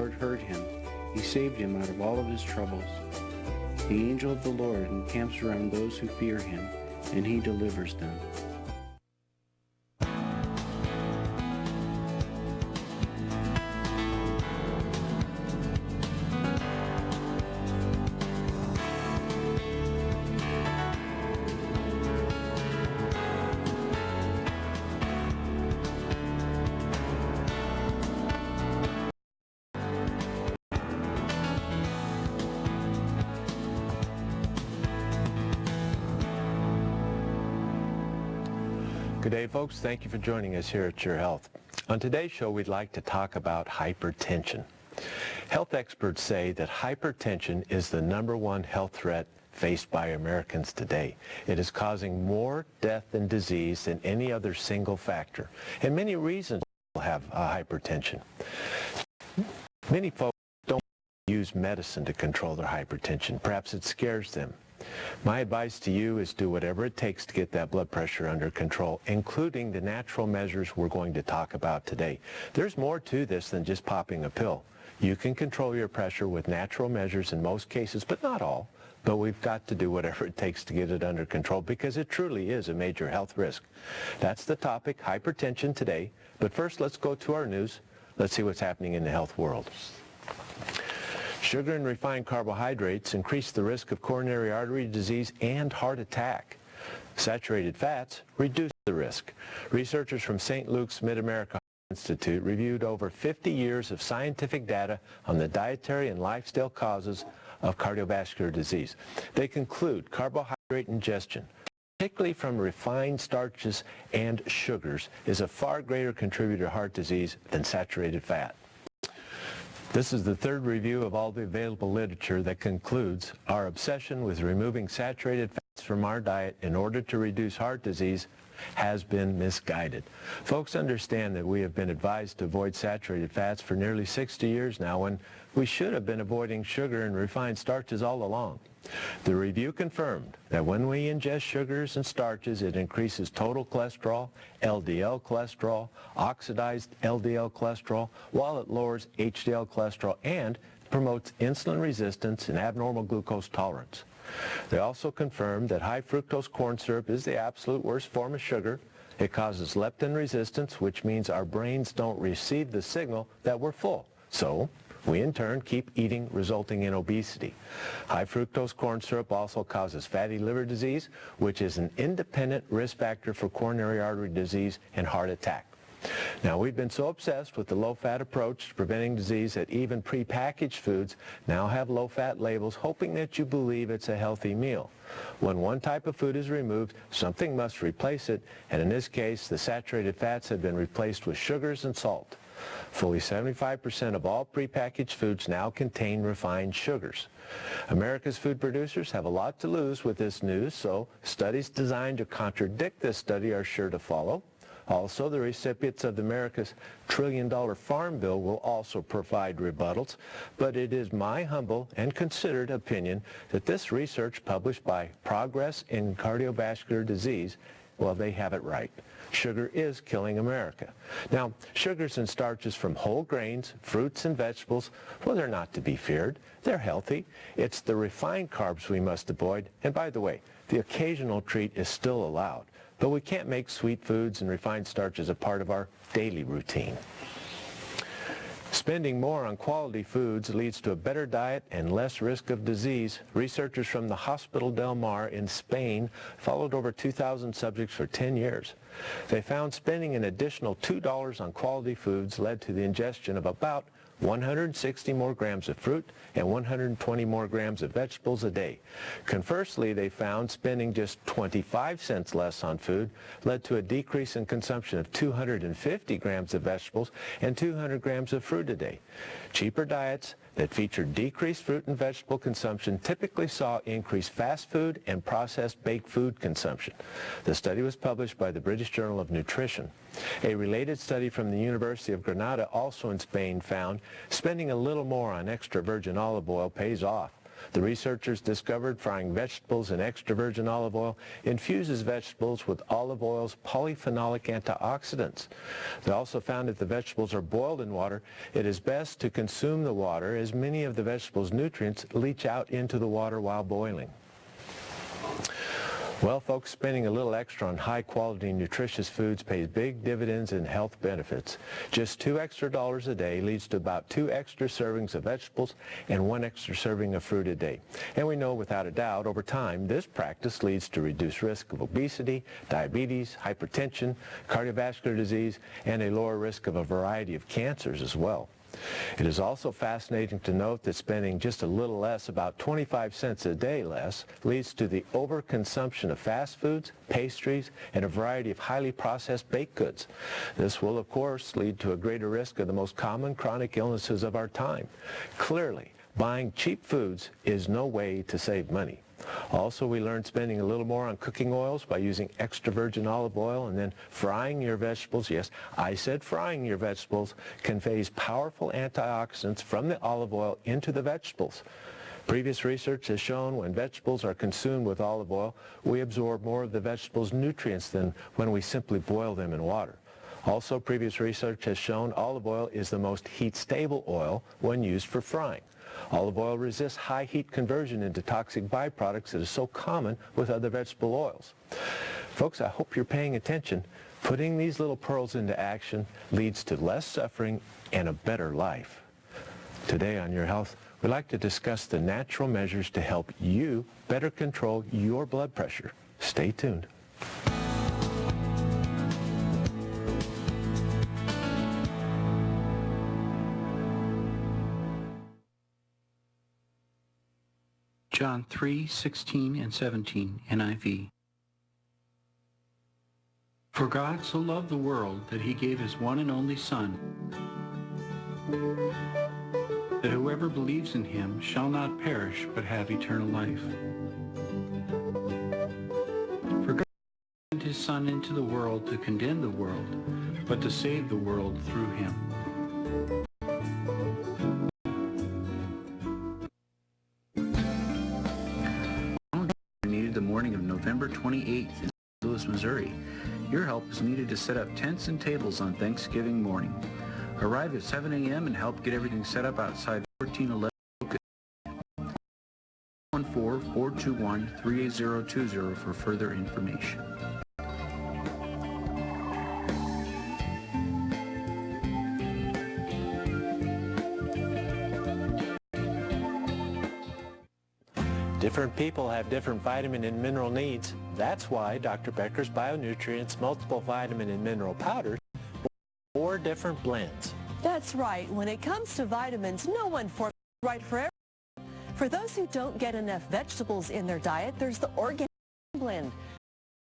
Lord heard him. He saved him out of all of his troubles. The angel of the Lord encamps around those who fear him, and he delivers them. Good day, folks. Thank you for joining us here at Your Health. On today's show, we'd like to talk about hypertension. Health experts say that hypertension is the #1 health threat faced by Americans today. It is causing more death and disease than any other single factor, and many reasons people have hypertension. Many folks don't use medicine to control their hypertension. Perhaps it scares them. My advice to you is do whatever it takes to get that blood pressure under control, including the natural measures we're going to talk about today. There's more to this than just popping a pill. You can control your pressure with natural measures in most cases, but not all. But we've got to do whatever it takes to get it under control because it truly is a major health risk. That's the topic, hypertension today. But first, let's go to our news. Let's see what's happening in the health world. Sugar and refined carbohydrates increase the risk of coronary artery disease and heart attack. Saturated fats reduce the risk. Researchers from St. Luke's Mid-America Institute reviewed over 50 years of scientific data on the dietary and lifestyle causes of cardiovascular disease. They conclude carbohydrate ingestion, particularly from refined starches and sugars, is a far greater contributor to heart disease than saturated fat. This is the third review of all the available literature that concludes our obsession with removing saturated fats from our diet in order to reduce heart disease has been misguided. Folks understand that we have been advised to avoid saturated fats for nearly 60 years now when we should have been avoiding sugar and refined starches all along. The review confirmed that when we ingest sugars and starches, it increases total cholesterol, LDL cholesterol, oxidized LDL cholesterol, while it lowers HDL cholesterol and promotes insulin resistance and abnormal glucose tolerance. They also confirmed that high fructose corn syrup is the absolute worst form of sugar. It causes leptin resistance, which means our brains don't receive the signal that we're full. So we in turn keep eating, resulting in obesity. High fructose corn syrup also causes fatty liver disease, which is an independent risk factor for coronary artery disease and heart attack. Now, we've been so obsessed with the low-fat approach to preventing disease that even prepackaged foods now have low-fat labels, hoping that you believe it's a healthy meal. When one type of food is removed, something must replace it, and in this case, the saturated fats have been replaced with sugars and salt. Fully 75% of all prepackaged foods now contain refined sugars. America's food producers have a lot to lose with this news, so studies designed to contradict this study are sure to follow. Also, the recipients of America's trillion-dollar farm bill will also provide rebuttals, but it is my humble and considered opinion that this research published by Progress in Cardiovascular Disease, well, they have it right. Sugar is killing America. Now, sugars and starches from whole grains, fruits, and vegetables, well, they're not to be feared. They're healthy. It's the refined carbs we must avoid. And by the way, the occasional treat is still allowed. But we can't make sweet foods and refined starches a part of our daily routine. Spending more on quality foods leads to a better diet and less risk of disease. Researchers from the Hospital del Mar in Spain followed over 2,000 subjects for 10 years. They found spending an additional $2 on quality foods led to the ingestion of about 160 more grams of fruit and 120 more grams of vegetables a day. Conversely, they found spending just 25 cents less on food led to a decrease in consumption of 250 grams of vegetables and 200 grams of fruit a day. Cheaper diets that featured decreased fruit and vegetable consumption typically saw increased fast food and processed baked food consumption. The study was published by the British Journal of Nutrition. A related study from the University of Granada, also in Spain, found spending a little more on extra virgin olive oil pays off. The researchers discovered frying vegetables in extra virgin olive oil infuses vegetables with olive oil's polyphenolic antioxidants. They also found that the vegetables are boiled in water. It is best to consume the water as many of the vegetable's nutrients leach out into the water while boiling. Well, folks, spending a little extra on high-quality, nutritious foods pays big dividends in health benefits. Just $2 extra a day leads to about 2 extra servings of vegetables and 1 extra serving of fruit a day. And we know without a doubt, over time, this practice leads to reduced risk of obesity, diabetes, hypertension, cardiovascular disease, and a lower risk of a variety of cancers as well. It is also fascinating to note that spending just a little less, about 25 cents a day less, leads to the overconsumption of fast foods, pastries, and a variety of highly processed baked goods. This will, of course, lead to a greater risk of the most common chronic illnesses of our time. Clearly, buying cheap foods is no way to save money. Also, we learned spending a little more on cooking oils by using extra virgin olive oil and then frying your vegetables. Yes, I said frying your vegetables conveys powerful antioxidants from the olive oil into the vegetables. Previous research has shown when vegetables are consumed with olive oil, we absorb more of the vegetable's nutrients than when we simply boil them in water. Also, previous research has shown olive oil is the most heat-stable oil when used for frying. Olive oil resists high heat conversion into toxic byproducts that is so common with other vegetable oils. Folks, I hope you're paying attention. Putting these little pearls into action leads to less suffering and a better life. Today on Your Health, we'd like to discuss the natural measures to help you better control your blood pressure. Stay tuned. John 3:16 and 17, NIV. For God so loved the world that he gave his one and only Son, that whoever believes in him shall not perish but have eternal life. For God sent his Son into the world to condemn the world, but to save the world through him. The morning of November 28th in St. Louis, Missouri. Your help is needed to set up tents and tables on Thanksgiving morning. Arrive at 7 a.m. and help get everything set up outside 1411 14-421-38020 for further information. Different people have different vitamin and mineral needs. That's why Dr. Becker's BioNutrients Multiple Vitamin and Mineral Powders are 4 different blends. That's right. When it comes to vitamins, no one formula is right for everyone. For those who don't get enough vegetables in their diet, there's the organic blend.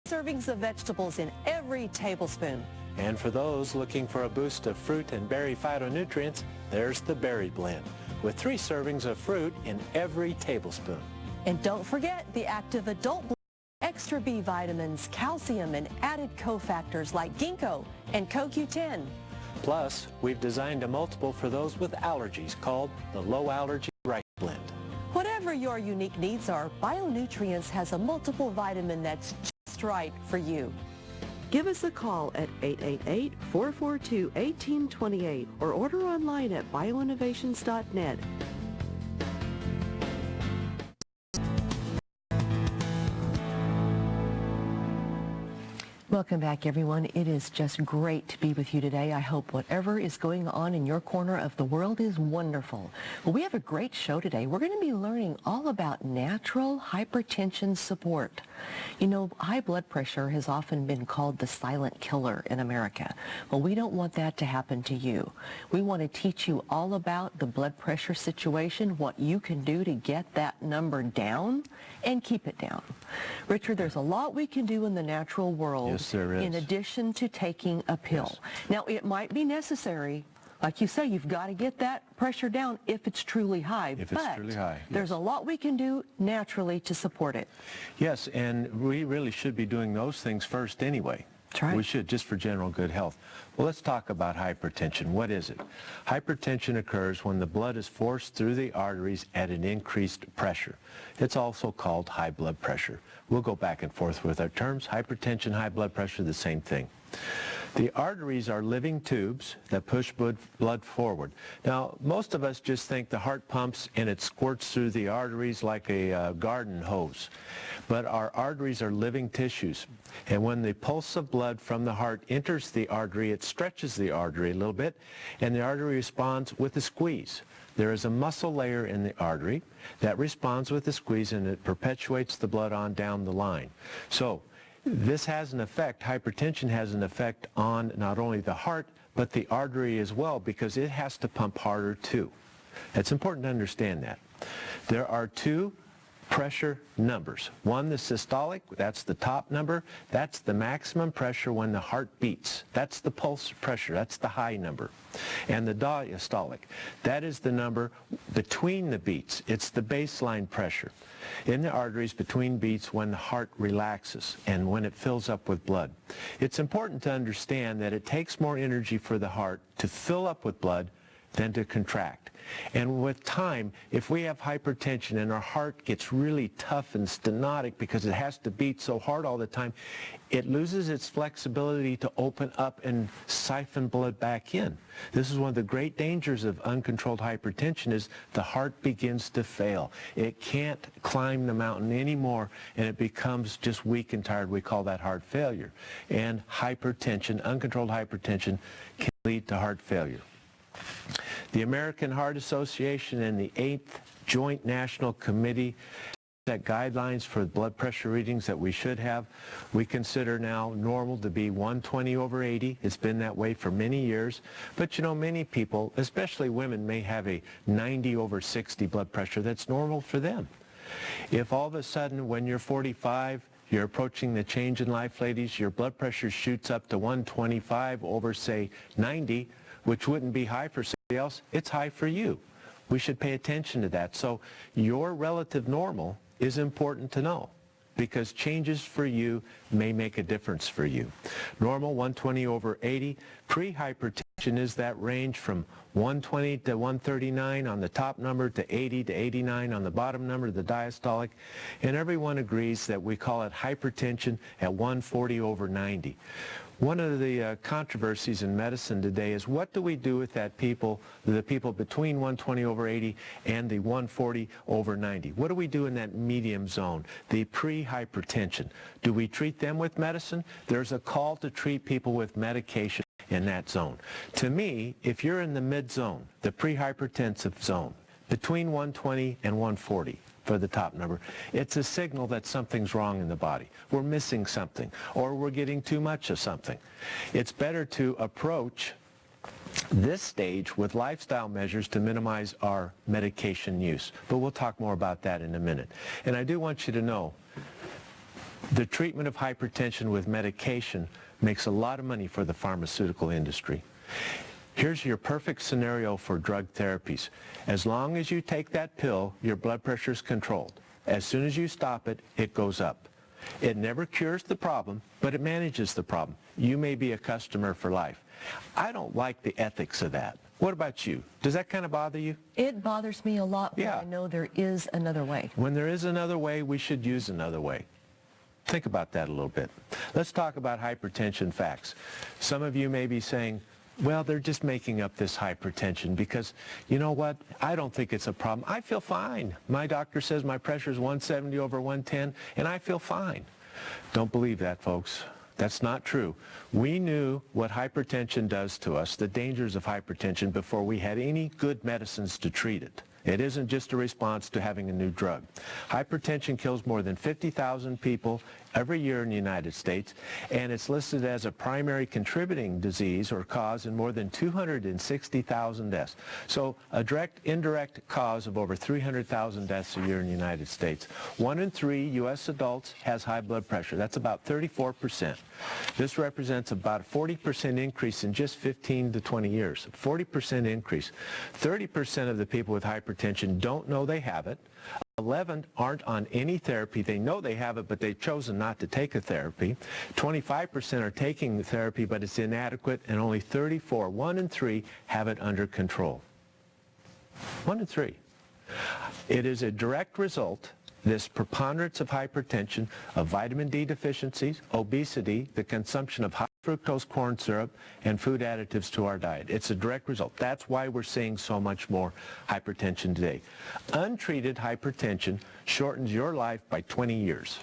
Servings of vegetables in every tablespoon. And for those looking for a boost of fruit and berry phytonutrients, there's the berry blend, with 3 servings of fruit in every tablespoon. And don't forget the active adult blend, extra B vitamins, calcium, and added cofactors like ginkgo and CoQ10. Plus, we've designed a multiple for those with allergies called the Low Allergy Rice Blend. Whatever your unique needs are, BioNutrients has a multiple vitamin that's just right for you. Give us a call at 888-442-1828 or order online at bioinnovations.net. Welcome back, everyone. It is just great to be with you today. I hope whatever is going on in your corner of the world is wonderful. Well, we have a great show today. We're going to be learning all about natural hypertension support. You know, high blood pressure has often been called the silent killer in America. Well, we don't want that to happen to you. We want to teach you all about the blood pressure situation, what you can do to get that number down and keep it down. Richard, there's a lot we can do in the natural world. Yes, there is. In addition to taking a pill. Yes. Now, it might be necessary, like you say, you've got to get that pressure down if it's truly high. If it's truly high, yes. There's a lot we can do naturally to support it. Yes, and we really should be doing those things first anyway. That's right. We should, just for general good health. Well, let's talk about hypertension. What is it? Hypertension occurs when the blood is forced through the arteries at an increased pressure. It's also called high blood pressure. We'll go back and forth with our terms. Hypertension, high blood pressure, the same thing. The arteries are living tubes that push blood forward. Now, most of us just think the heart pumps and it squirts through the arteries like a garden hose. But our arteries are living tissues. And when the pulse of blood from the heart enters the artery, it stretches the artery a little bit, and the artery responds with a squeeze. There is a muscle layer in the artery that responds with a squeeze, and it perpetuates the blood on down the line. So this has an effect, hypertension has an effect on not only the heart, but the artery as well, because it has to pump harder too. It's important to understand that. There are two pressure numbers. One, the systolic, that's the top number. That's the maximum pressure when the heart beats. That's the pulse pressure. That's the high number. And the diastolic, that is the number between the beats. It's the baseline pressure in the arteries between beats when the heart relaxes and when it fills up with blood. It's important to understand that it takes more energy for the heart to fill up with blood than to contract. And with time, if we have hypertension and our heart gets really tough and stenotic because it has to beat so hard all the time, it loses its flexibility to open up and siphon blood back in. This is one of the great dangers of uncontrolled hypertension is the heart begins to fail. It can't climb the mountain anymore, and it becomes just weak and tired. We call that heart failure. And hypertension, uncontrolled hypertension, can lead to heart failure. The American Heart Association and the 8th Joint National Committee set guidelines for blood pressure readings that we should have. We consider now normal to be 120/80. It's been that way for many years. But you know, many people, especially women, may have a 90/60 blood pressure that's normal for them. If all of a sudden when you're 45, you're approaching the change in life, ladies, your blood pressure shoots up to 125/say 90, which wouldn't be high for somebody else, it's high for you. We should pay attention to that. So your relative normal is important to know because changes for you may make a difference for you. Normal 120/80. Pre-hypertension is that range from 120 to 139 on the top number to 80 to 89 on the bottom number, the diastolic. And everyone agrees that we call it hypertension at 140/90. One of the controversies in medicine today is what do we do with the people between 120/80 and the 140/90? What do we do in that medium zone, the pre-hypertension? Do we treat them with medicine? There's a call to treat people with medication in that zone. To me, if you're in the mid-zone, the pre-hypertensive zone, between 120 and 140, for the top number, it's a signal that something's wrong in the body. We're missing something, or we're getting too much of something. It's better to approach this stage with lifestyle measures to minimize our medication use. But we'll talk more about that in a minute. And I do want you to know, the treatment of hypertension with medication makes a lot of money for the pharmaceutical industry. Here's your perfect scenario for drug therapies. As long as you take that pill, your blood pressure is controlled. As soon as you stop it, it goes up. It never cures the problem, but it manages the problem. You may be a customer for life. I don't like the ethics of that. What about you? Does that kind of bother you? It bothers me a lot when I know there is another way. When there is another way, we should use another way. Think about that a little bit. Let's talk about hypertension facts. Some of you may be saying, well, they're just making up this hypertension because, you know what, I don't think it's a problem. I feel fine. My doctor says my pressure is 170/110, and I feel fine. Don't believe that, folks. That's not true. We knew what hypertension does to us, the dangers of hypertension, before we had any good medicines to treat it. It isn't just a response to having a new drug. Hypertension kills more than 50,000 people every year in the United States, and it's listed as a primary contributing disease or cause in more than 260,000 deaths. So a direct, indirect cause of over 300,000 deaths a year in the United States. 1 in 3 U.S. adults has high blood pressure. That's about 34%. This represents about a 40% increase in just 15 to 20 years. 40% increase. 30% of the people with hypertension don't know they have it. 11 aren't on any therapy. They know they have it, but they've chosen not to take a therapy. 25% are taking the therapy, but it's inadequate, and only 34, 1 in 3, have it under control. 1 in 3. It is a direct result, this preponderance of hypertension, of vitamin D deficiencies, obesity, the consumption of high fructose corn syrup, and food additives to our diet. It's a direct result. That's why we're seeing so much more hypertension today. Untreated hypertension shortens your life by 20 years.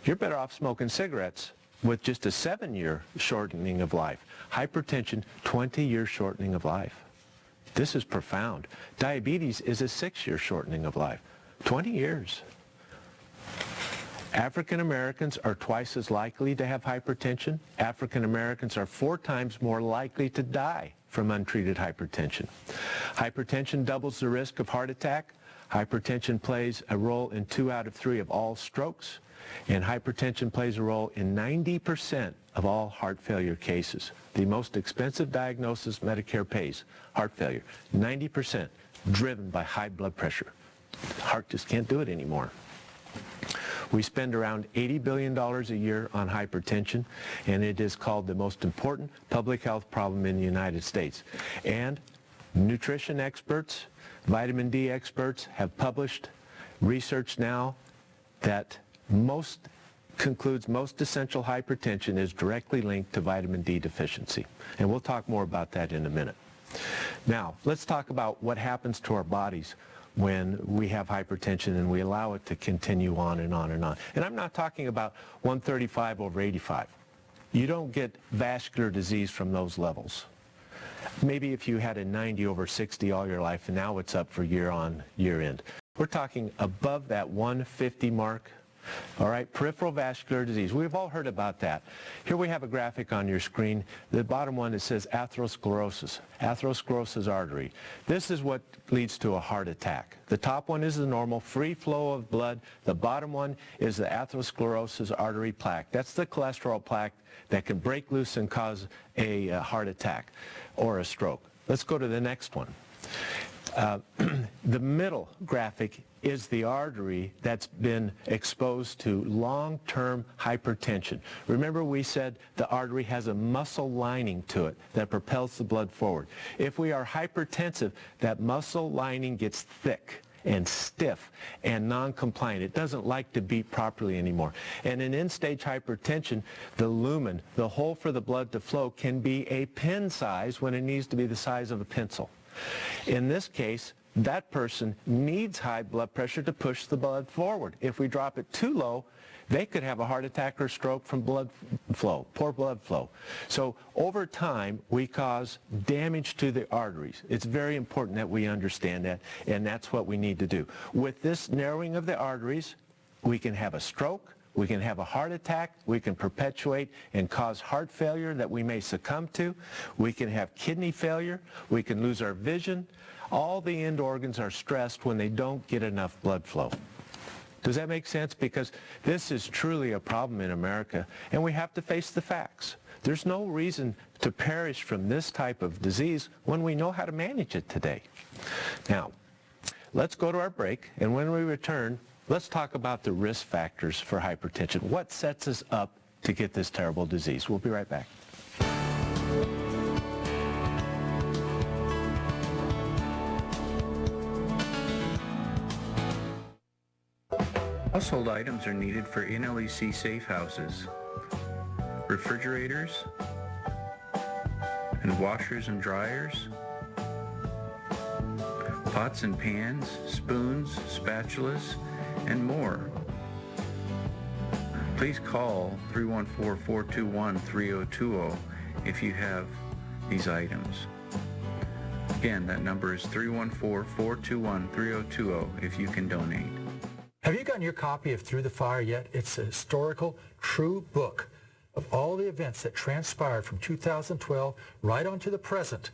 You're better off smoking cigarettes with just a 7-year shortening of life. Hypertension, 20-year shortening of life. This is profound. Diabetes is a 6-year shortening of life. 20 years. African Americans are twice as likely to have hypertension. African Americans are 4 times more likely to die from untreated hypertension. Hypertension doubles the risk of heart attack. Hypertension plays a role in 2 out of 3 of all strokes. And hypertension plays a role in 90% of all heart failure cases. The most expensive diagnosis Medicare pays, heart failure, 90% driven by high blood pressure. The heart just can't do it anymore. We spend around $80 billion a year on hypertension, and it is called the most important public health problem in the United States. And nutrition experts, vitamin D experts have published research now that concludes most essential hypertension is directly linked to vitamin D deficiency. And we'll talk more about that in a minute. Now, let's talk about what happens to our bodies when we have hypertension and we allow it to continue on and on and on. And I'm not talking about 135/85. You don't get vascular disease from those levels. Maybe if you had a 90/60 all your life and now it's up for year on, year end. We're talking above that 150 mark. All right, peripheral vascular disease. We've all heard about that. Here we have a graphic on your screen. The bottom one, it says atherosclerosis artery. This is what leads to a heart attack. The top one is the normal free flow of blood. The bottom one is the atherosclerosis artery plaque. That's the cholesterol plaque that can break loose and cause a heart attack or a stroke. Let's go to the next one. The middle graphic is the artery that's been exposed to long-term hypertension. Remember we said the artery has a muscle lining to it that propels the blood forward. If we are hypertensive, that muscle lining gets thick and stiff and non-compliant. It doesn't like to beat properly anymore. And in end-stage hypertension, the lumen, the hole for the blood to flow, can be a pin size when it needs to be the size of a pencil. In this case, that person needs high blood pressure to push the blood forward. If we drop it too low, they could have a heart attack or stroke from blood flow, poor blood flow. So over time, we cause damage to the arteries. It's very important that we understand that, and that's what we need to do. With this narrowing of the arteries, we can have a stroke, we can have a heart attack, we can perpetuate and cause heart failure that we may succumb to, we can have kidney failure, we can lose our vision. All the end organs are stressed when they don't get enough blood flow. Does that make sense? Because this is truly a problem in America, and we have to face the facts. There's no reason to perish from this type of disease when we know how to manage it today. Now, let's go to our break, and when we return, let's talk about the risk factors for hypertension. What sets us up to get this terrible disease? We'll be right back. Household items are needed for NLEC safe houses. Refrigerators and washers and dryers, pots and pans, spoons, spatulas, and more. Please call 314-421-3020 if you have these items. Again, that number is 314-421-3020 if you can donate. Have you gotten your copy of Through the Fire yet? It's a historical, true book of all the events that transpired from 2012 right on to the present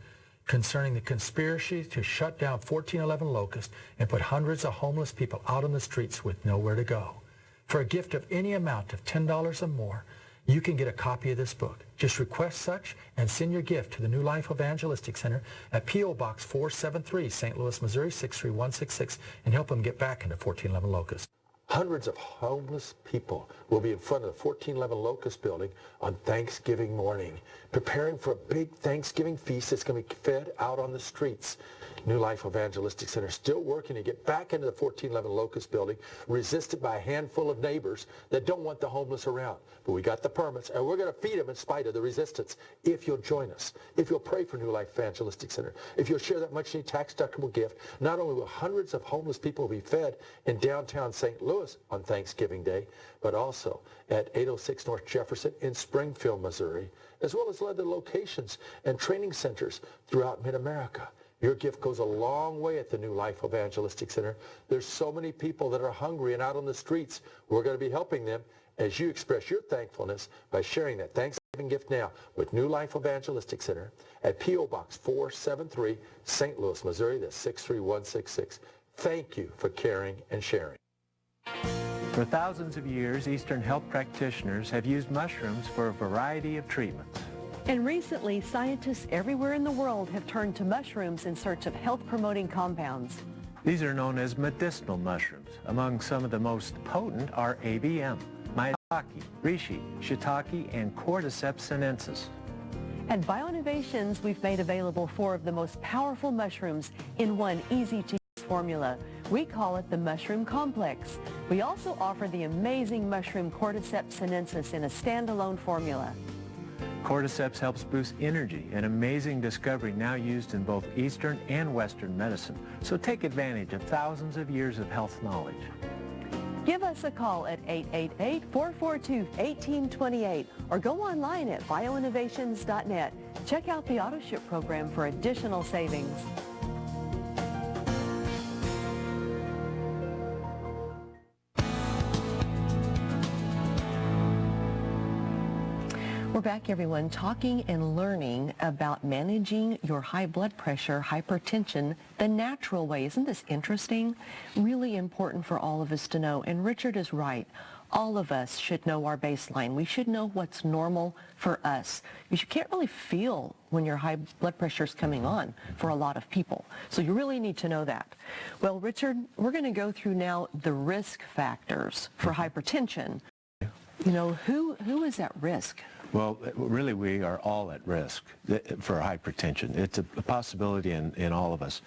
concerning the conspiracy to shut down 1411 Locust and put hundreds of homeless people out on the streets with nowhere to go. For a gift of any amount of $10 or more, you can get a copy of this book. Just request such and send your gift to the New Life Evangelistic Center at P.O. Box 473, St. Louis, Missouri 63166, and help them get back into 1411 Locust. Hundreds of homeless people will be in front of the 1411 Locust building on Thanksgiving morning, preparing for a big Thanksgiving feast that's going to be fed out on the streets. New Life Evangelistic Center still working to get back into the 1411 Locust building, resisted by a handful of neighbors that don't want the homeless around. But we got the permits, and we're going to feed them in spite of the resistance. If you'll join us, if you'll pray for New Life Evangelistic Center, if you'll share that much-needed tax-deductible gift, not only will hundreds of homeless people be fed in downtown St. Louis on Thanksgiving Day, but also at 806 North Jefferson in Springfield, Missouri, as well as other locations and training centers throughout Mid-America. Your gift goes a long way at the New Life Evangelistic Center. There's so many people that are hungry and out on the streets. We're going to be helping them as you express your thankfulness by sharing that Thanksgiving gift now with New Life Evangelistic Center at P.O. Box 473, St. Louis, Missouri. That's 63166. Thank you for caring and sharing. For thousands of years, Eastern health practitioners have used mushrooms for a variety of treatments. And recently, scientists everywhere in the world have turned to mushrooms in search of health-promoting compounds. These are known as medicinal mushrooms. Among some of the most potent are ABM, maitake, reishi, shiitake, and cordyceps sinensis. At BioInnovations, we've made available 4 of the most powerful mushrooms in one easy-to-use formula. We call it the Mushroom Complex. We also offer the amazing mushroom cordyceps sinensis in a standalone formula. Cordyceps helps boost energy, an amazing discovery now used in both Eastern and Western medicine. So take advantage of thousands of years of health knowledge. Give us a call at 888-442-1828 or go online at bioinnovations.net. Check out the AutoShip program for additional savings. We're back, everyone, talking and learning about managing your high blood pressure, hypertension, the natural way. Isn't this interesting? Really important for all of us to know. And Richard is right. All of us should know our baseline. We should know what's normal for us. You can't really feel when your high blood pressure is coming on for a lot of people. So you really need to know that. Well, Richard, we're going to go through now the risk factors for hypertension. You know, who is at risk? Well, really, we are all at risk for hypertension. It's a possibility in all of us.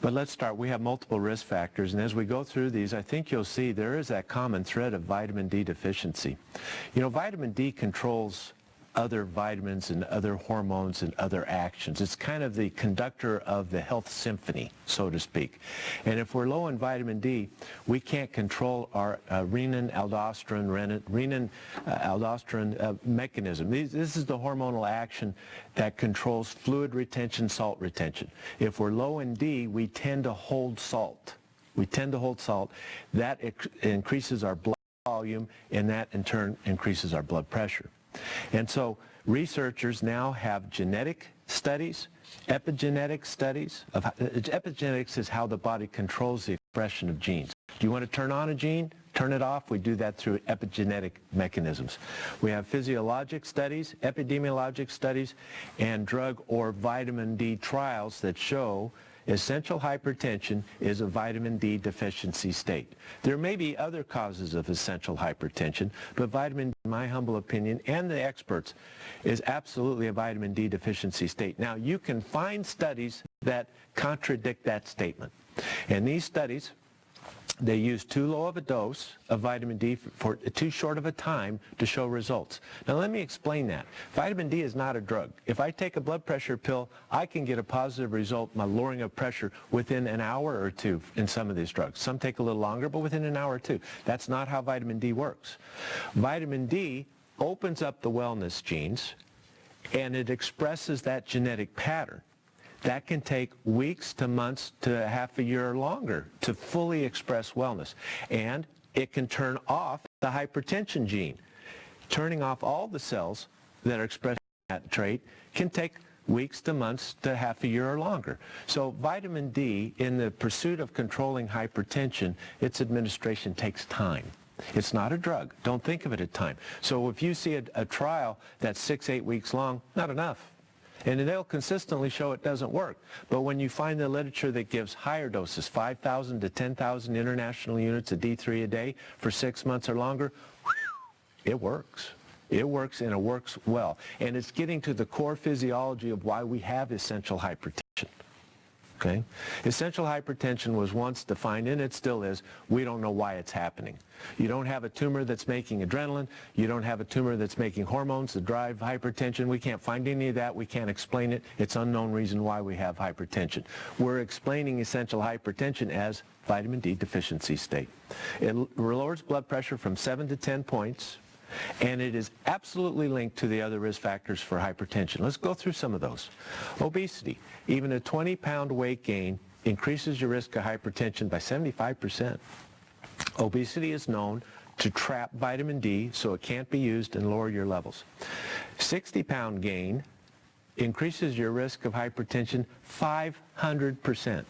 But let's start. We have multiple risk factors, and as we go through these, I think you'll see there is that common thread of vitamin D deficiency. You know, vitamin D controls other vitamins and other hormones and other actions. It's kind of the conductor of the health symphony, so to speak. And if we're low in vitamin D, we can't control our renin-aldosterone mechanism. This is the hormonal action that controls fluid retention, salt retention. If we're low in D, we tend to hold salt. That increases our blood volume, and that in turn increases our blood pressure. And so researchers now have genetic studies, epigenetic studies. Epigenetics is how the body controls the expression of genes. Do you want to turn on a gene? Turn it off? We do that through epigenetic mechanisms. We have physiologic studies, epidemiologic studies, and drug or vitamin D trials that show essential hypertension is a vitamin D deficiency state. There may be other causes of essential hypertension, but vitamin D, in my humble opinion, and the experts, is absolutely a vitamin D deficiency state. Now, you can find studies that contradict that statement. And these studies, they use too low of a dose of vitamin D for too short of a time to show results. Now let me explain that. Vitamin D is not a drug. If I take a blood pressure pill, I can get a positive result, my lowering of pressure, within an hour or two in some of these drugs. Some take a little longer, but within an hour or two. That's not how vitamin D works. Vitamin D opens up the wellness genes, and it expresses that genetic pattern. That can take weeks to months to half a year or longer to fully express wellness. And it can turn off the hypertension gene. Turning off all the cells that are expressing that trait can take weeks to months to half a year or longer. So vitamin D, in the pursuit of controlling hypertension, its administration takes time. It's not a drug. Don't think of it at time. So if you see a trial that's 6-8 weeks long, not enough. And they'll consistently show it doesn't work. But when you find the literature that gives higher doses, 5,000 to 10,000 international units of D3 a day for 6 months or longer, it works. It works, and it works well. And it's getting to the core physiology of why we have essential hypertension. Okay? Essential hypertension was once defined, and it still is. We don't know why it's happening. You don't have a tumor that's making adrenaline. You don't have a tumor that's making hormones that drive hypertension. We can't find any of that. We can't explain it. It's unknown reason why we have hypertension. We're explaining essential hypertension as vitamin D deficiency state. It lowers blood pressure from 7 to 10 points. And it is absolutely linked to the other risk factors for hypertension. Let's go through some of those. Obesity. Even a 20-pound weight gain increases your risk of hypertension by 75%. Obesity is known to trap vitamin D so it can't be used and lower your levels. 60-pound gain increases your risk of hypertension 500%.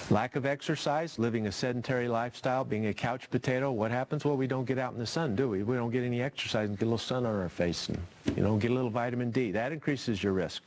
Lack of exercise, living a sedentary lifestyle, being a couch potato, what happens? Well, we don't get out in the sun, do we? We don't get any exercise and get a little sun on our face and, get a little vitamin D. That increases your risk.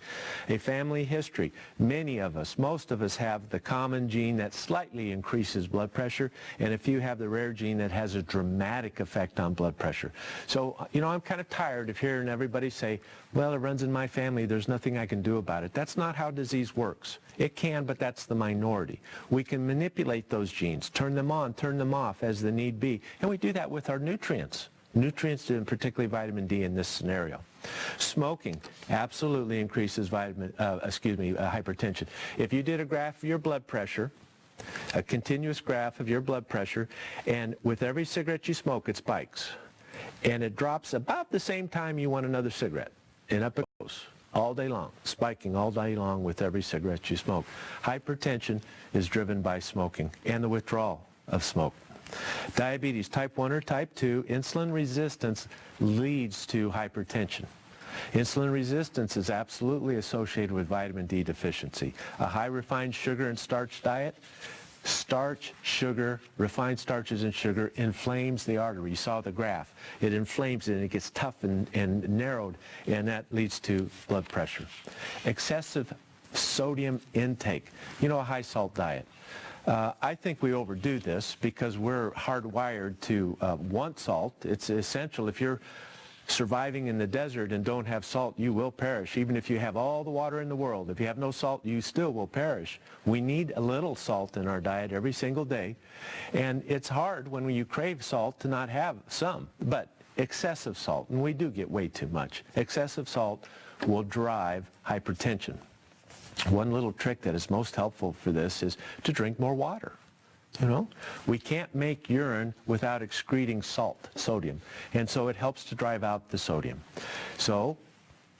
A family history. Many of us, most of us have the common gene that slightly increases blood pressure, and if you have the rare gene that has a dramatic effect on blood pressure. So, I'm kind of tired of hearing everybody say, well, it runs in my family, there's nothing I can do about it. That's not how disease works. It can, but that's the minority. We can manipulate those genes, turn them on, turn them off as the need be, and we do that with our nutrients. Nutrients, and particularly vitamin D in this scenario. Smoking absolutely increases hypertension. If you did a graph of your blood pressure, a continuous graph of your blood pressure, and with every cigarette you smoke, it spikes. And it drops about the same time you want another cigarette. And up it goes all day long, spiking all day long with every cigarette you smoke. Hypertension is driven by smoking and the withdrawal of smoke. Diabetes, type 1 or type 2, insulin resistance leads to hypertension. Insulin resistance is absolutely associated with vitamin D deficiency. A high refined sugar and starch diet, starch, sugar, refined starches and sugar inflames the artery. You saw the graph. It inflames it and it gets tough and narrowed, and that leads to blood pressure. Excessive sodium intake. A high salt diet. I think we overdo this because we're hardwired to want salt. It's essential. If you're surviving in the desert and don't have salt, you will perish. Even if you have all the water in the world, if you have no salt, you still will perish. We need a little salt in our diet every single day. And it's hard when you crave salt to not have some, but excessive salt, and we do get way too much. Excessive salt will drive hypertension. One little trick that is most helpful for this is to drink more water. We can't make urine without excreting salt, sodium, and so it helps to drive out the sodium. So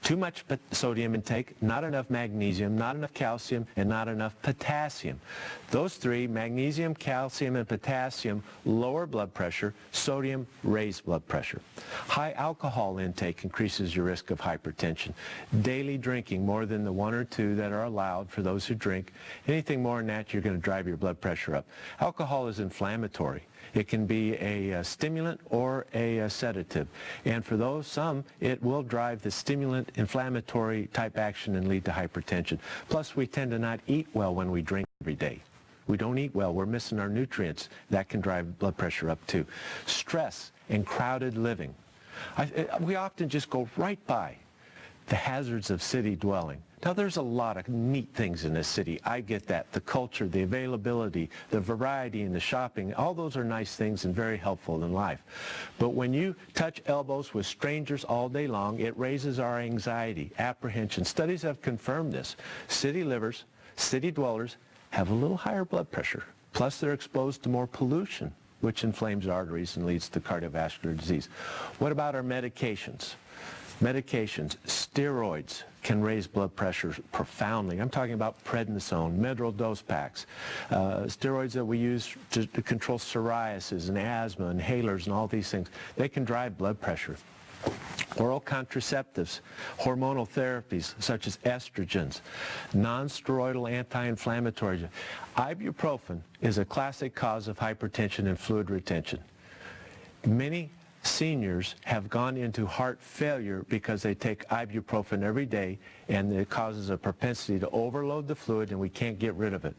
too much sodium intake, not enough magnesium, not enough calcium, and not enough potassium. Those three, magnesium, calcium, and potassium, lower blood pressure. Sodium, raise blood pressure. High alcohol intake increases your risk of hypertension. Daily drinking, more than the 1 or 2 that are allowed for those who drink. Anything more than that, you're going to drive your blood pressure up. Alcohol is inflammatory. It can be a stimulant or a sedative. And for some, it will drive the stimulant inflammatory type action and lead to hypertension. Plus, we tend to not eat well when we drink every day. We don't eat well. We're missing our nutrients. That can drive blood pressure up too. Stress and crowded living. We often just go right by the hazards of city dwelling. Now, there's a lot of neat things in this city. I get that. The culture, the availability, the variety in the shopping, all those are nice things and very helpful in life. But when you touch elbows with strangers all day long, it raises our anxiety, apprehension. Studies have confirmed this. City livers, city dwellers have a little higher blood pressure. Plus, they're exposed to more pollution, which inflames arteries and leads to cardiovascular disease. What about our medications? Medications, steroids can raise blood pressure profoundly. I'm talking about prednisone, mineral dose packs, steroids that we use to control psoriasis and asthma, inhalers and all these things. They can drive blood pressure. Oral contraceptives, hormonal therapies such as estrogens, non-steroidal anti-inflammatories. Ibuprofen is a classic cause of hypertension and fluid retention. Many seniors have gone into heart failure because they take ibuprofen every day, and it causes a propensity to overload the fluid, and we can't get rid of it.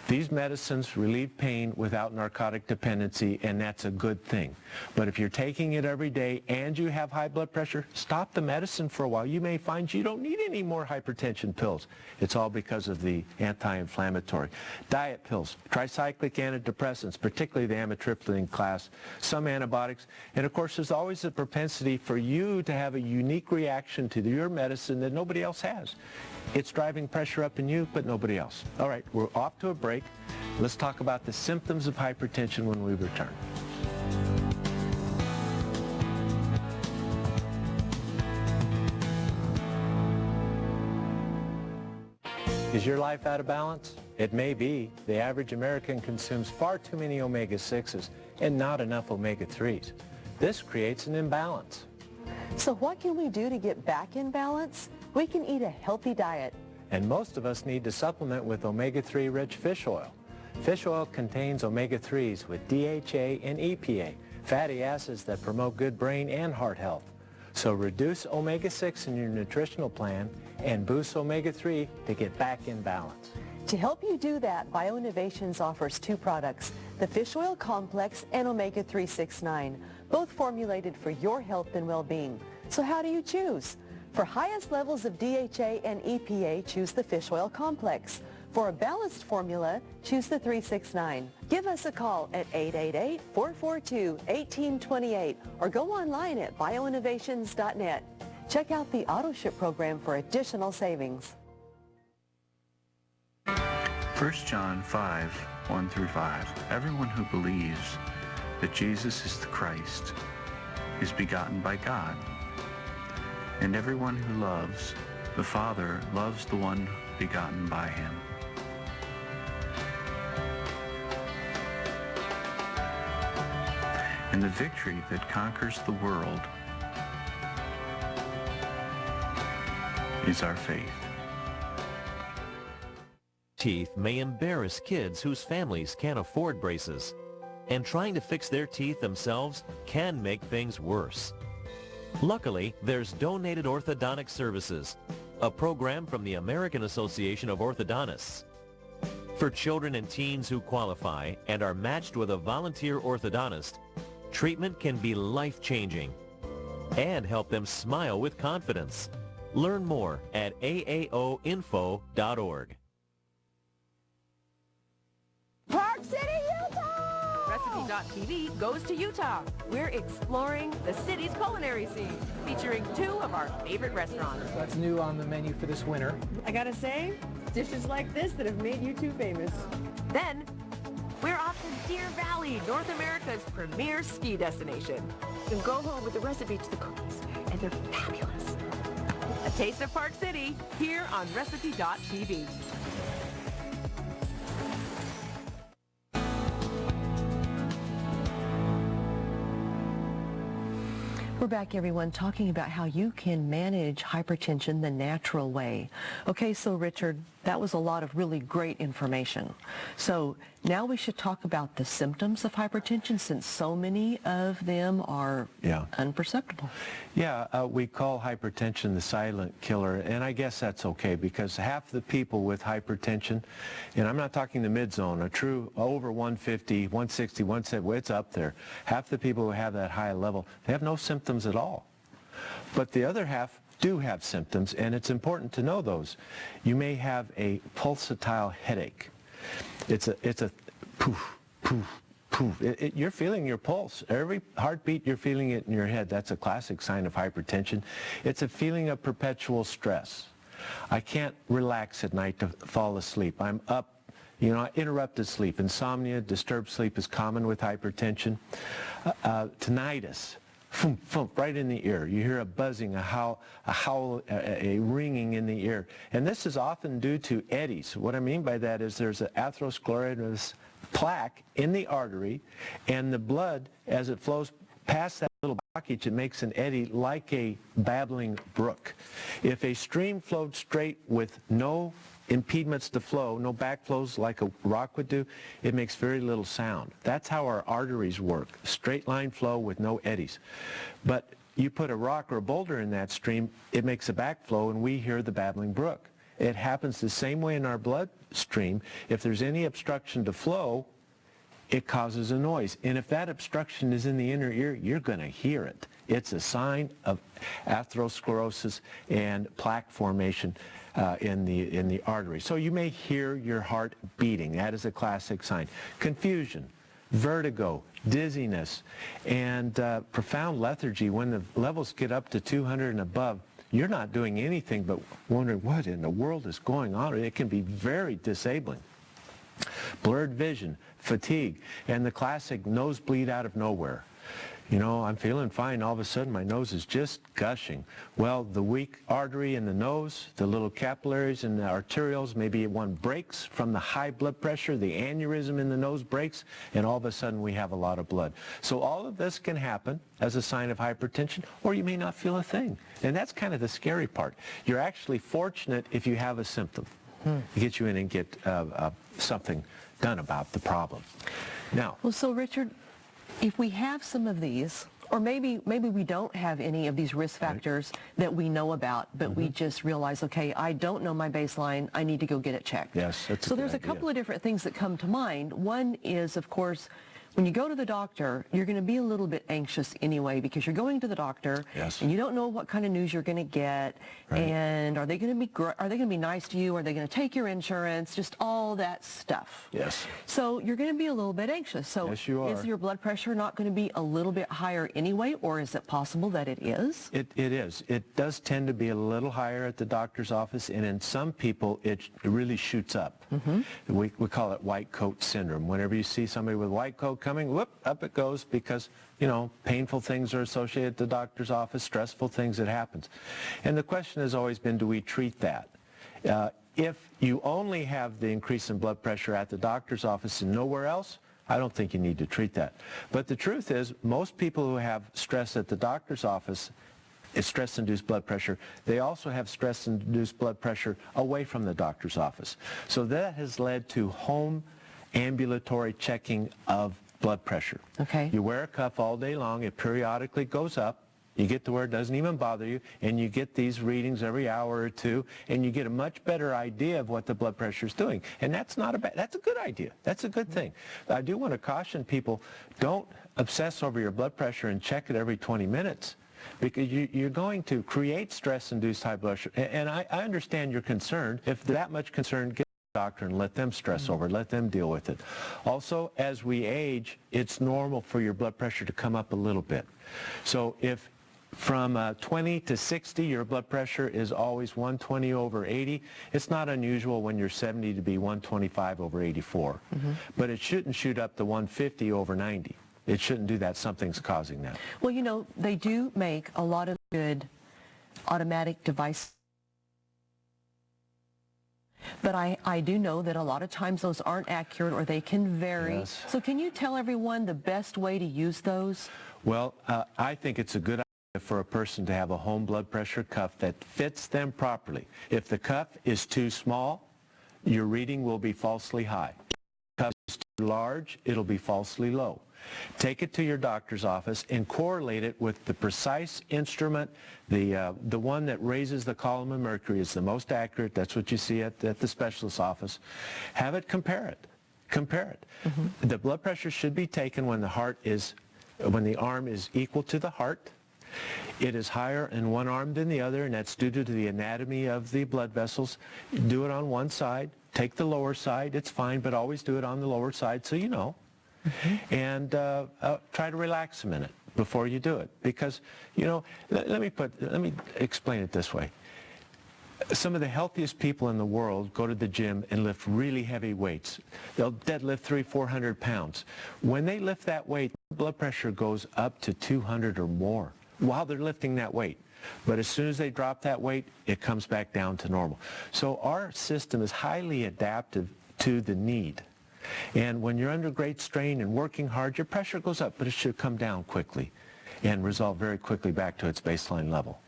These medicines relieve pain without narcotic dependency, and that's a good thing. But if you're taking it every day and you have high blood pressure, stop the medicine for a while. You may find you don't need any more hypertension pills. It's all because of the anti-inflammatory. Diet pills, tricyclic antidepressants, particularly the amitriptyline class, some antibiotics, and of course there's always a propensity for you to have a unique reaction to your medicine that nobody else has. It's driving pressure up in you, but nobody else. All right, we're off to a break. Let's talk about the symptoms of hypertension when we return. Is your life out of balance? It may be. The average American consumes far too many omega-6s and not enough omega-3s. This creates an imbalance. So what can we do to get back in balance? We can eat a healthy diet. And most of us need to supplement with omega-3 rich fish oil. Fish oil contains omega-3s with DHA and EPA, fatty acids that promote good brain and heart health. So reduce omega-6 in your nutritional plan and boost omega-3 to get back in balance. To help you do that, BioInnovations offers two products, the Fish Oil Complex and Omega 369, both formulated for your health and well-being. So how do you choose? For highest levels of DHA and EPA, choose the Fish Oil Complex. For a balanced formula, choose the 369. Give us a call at 888-442-1828 or go online at bioinnovations.net. Check out the AutoShip program for additional savings. 1 John 5, 1 through 5. Everyone who believes that Jesus is the Christ is begotten by God. And everyone who loves the Father loves the one begotten by him. And the victory that conquers the world is our faith. Teeth may embarrass kids whose families can't afford braces, and trying to fix their teeth themselves can make things worse. Luckily, there's Donated Orthodontic Services, a program from the American Association of Orthodontists. For children and teens who qualify and are matched with a volunteer orthodontist, treatment can be life-changing and help them smile with confidence. Learn more at aaoinfo.org. Park City, Utah! Recipe.tv goes to Utah. We're exploring the city's culinary scene, featuring two of our favorite restaurants. What's new on the menu for this winter? I gotta say, dishes like this that have made you two famous. Then, we're off to Deer Valley, North America's premier ski destination. You go home with the recipe to the cookies, and they're fabulous. A taste of Park City, here on Recipe.tv. We're back, everyone, talking about how you can manage hypertension the natural way. Okay, so Richard, that was a lot of really great information. So now we should talk about the symptoms of hypertension, since so many of them are unperceptible. Yeah, we call hypertension the silent killer, and I guess that's okay, because half the people with hypertension, and I'm not talking the mid-zone, a true over 150, 160, 170, it's up there. Half the people who have that high level, they have no symptoms at all. But the other half do have symptoms, and it's important to know those. You may have a pulsatile headache. It's a poof, poof, poof. You're feeling your pulse. Every heartbeat, you're feeling it in your head. That's a classic sign of hypertension. It's a feeling of perpetual stress. I can't relax at night to fall asleep. I'm up. Interrupted sleep. Insomnia, disturbed sleep is common with hypertension. Tinnitus. Thump, thump, right in the ear. You hear a buzzing, a howl, a ringing in the ear. And this is often due to eddies. What I mean by that is there's an atherosclerosis plaque in the artery, and the blood, as it flows past that little blockage, it makes an eddy like a babbling brook. If a stream flowed straight with no impediments to flow, no backflows like a rock would do, it makes very little sound. That's how our arteries work, straight line flow with no eddies. But you put a rock or a boulder in that stream, it makes a backflow, and we hear the babbling brook. It happens the same way in our bloodstream. If there's any obstruction to flow, it causes a noise. And if that obstruction is in the inner ear, you're going to hear it. It's a sign of atherosclerosis and plaque formation in the artery. So you may hear your heart beating. That is a classic sign. Confusion, vertigo, dizziness, and profound lethargy. When the levels get up to 200 and above, you're not doing anything but wondering what in the world is going on. It can be very disabling. Blurred vision, fatigue, and the classic nosebleed out of nowhere. You know, I'm feeling fine, all of a sudden my nose is just gushing. Well, the weak artery in the nose, the little capillaries and the arterioles, maybe one breaks from the high blood pressure, the aneurysm in the nose breaks, and all of a sudden we have a lot of blood. So all of this can happen as a sign of hypertension, or you may not feel a thing. And that's kind of the scary part. You're actually fortunate if you have a symptom. Get you in and get something done about the problem. Now, Well, so Richard, if we have some of these, or maybe we don't have any of these risk factors that we know about, but we just realize, okay, I don't know my baseline, I need to go get it checked. Yes, that's a So good there's a idea. couple of different things that come to mind. One is, of course, when you go to the doctor, you're going to be a little bit anxious anyway because you're going to the doctor Yes. and you don't know what kind of news you're going to get, Right. and are they going to be nice to you? Are they going to take your insurance? Just all that stuff. yes. So you're going to be a little bit anxious. So Yes, you are. is your blood pressure not going to be a little bit higher anyway, or is it possible that it is? It is. It does tend to be a little higher at the doctor's office, and in some people it really shoots up. We call it white coat syndrome. Whenever you see somebody with white coat coming, whoop, up it goes because, you know, painful things are associated at the doctor's office, stressful things that happens. And the question has always been, do we treat that? If you only have the increase in blood pressure at the doctor's office and nowhere else, I don't think you need to treat that. But the truth is, most people who have stress at the doctor's office, it's stress-induced blood pressure, they also have stress-induced blood pressure away from the doctor's office. So that has led to home ambulatory checking of blood pressure. Okay. You wear a cuff all day long, it periodically goes up, you get to where it doesn't even bother you, and you get these readings every hour or two, and you get a much better idea of what the blood pressure is doing. And that's not a bad, that's a good idea. That's a good thing. I do want to caution people, don't obsess over your blood pressure and check it every 20 minutes. Because you're going to create stress-induced high blood pressure. And I understand you're concerned. If that much concern, get to the doctor and let them stress over it. Let them deal with it. Also, as we age, it's normal for your blood pressure to come up a little bit. So if from 20 to 60, your blood pressure is always 120 over 80. It's not unusual when you're 70 to be 125 over 84. But it shouldn't shoot up to 150 over 90. It shouldn't do that. Something's causing that. Well, you know, they do make a lot of good automatic devices. But I do know that a lot of times those aren't accurate or they can vary. Yes. So can you tell everyone the best way to use those? Well, I think it's a good idea for a person to have a home blood pressure cuff that fits them properly. If the cuff is too small, your reading will be falsely high. If the cuff is too large, it'll be falsely low. Take it to your doctor's office and correlate it with the precise instrument. The one that raises the column of mercury is the most accurate. That's what you see at the specialist's office. Have it compare it. Compare it. The blood pressure should be taken when the arm is equal to the heart. It is higher in one arm than the other, and that's due to the anatomy of the blood vessels. Do it on one side. Take the lower side. It's fine, but always do it on the lower side so you know. And try to relax a minute before you do it. Because, you know, let me explain it this way. Some of the healthiest people in the world go to the gym and lift really heavy weights. They'll deadlift 300-400 pounds. When they lift that weight, blood pressure goes up to 200 or more while they're lifting that weight. But as soon as they drop that weight, it comes back down to normal. So our system is highly adaptive to the need. And when you're under great strain and working hard, your pressure goes up, but it should come down quickly. and resolve very quickly back to its baseline level.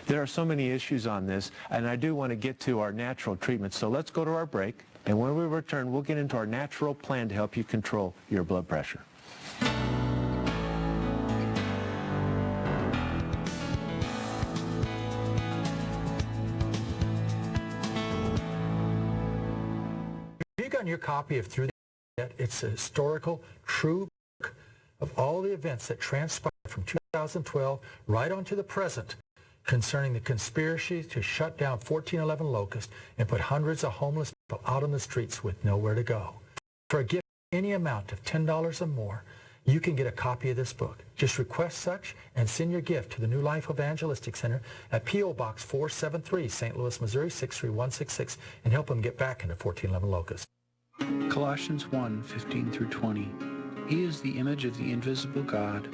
There are so many issues on this, and I do want to get to our natural treatment, so let's go to our break, and when we return, we'll get into our natural plan to help you control your blood pressure. If you've gotten your copy of Through the Yet, it's a historical, true book of all the events that transpired from 2012 right on to the present concerning the conspiracy to shut down 1411 Locust and put hundreds of homeless people out on the streets with nowhere to go. For a gift of any amount of $10 or more, you can get a copy of this book. Just request such and send your gift to the New Life Evangelistic Center at P.O. Box 473, St. Louis, Missouri 63166, and help them get back into 1411 Locust. Colossians 1:15 through 20. He is the image of the invisible God,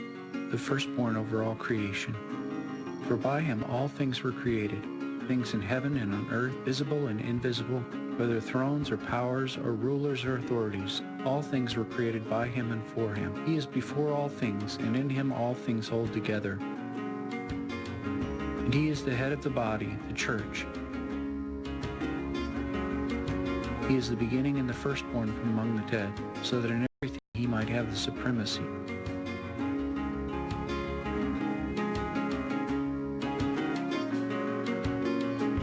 the firstborn over all creation. For by him all things were created, things in heaven and on earth, visible and invisible, whether thrones or powers or rulers or authorities. All things were created by him and for him. He is before all things, and in him all things hold together. And he is the head of the body, the church. He is the beginning and the firstborn from among the dead, so that in everything he might have the supremacy.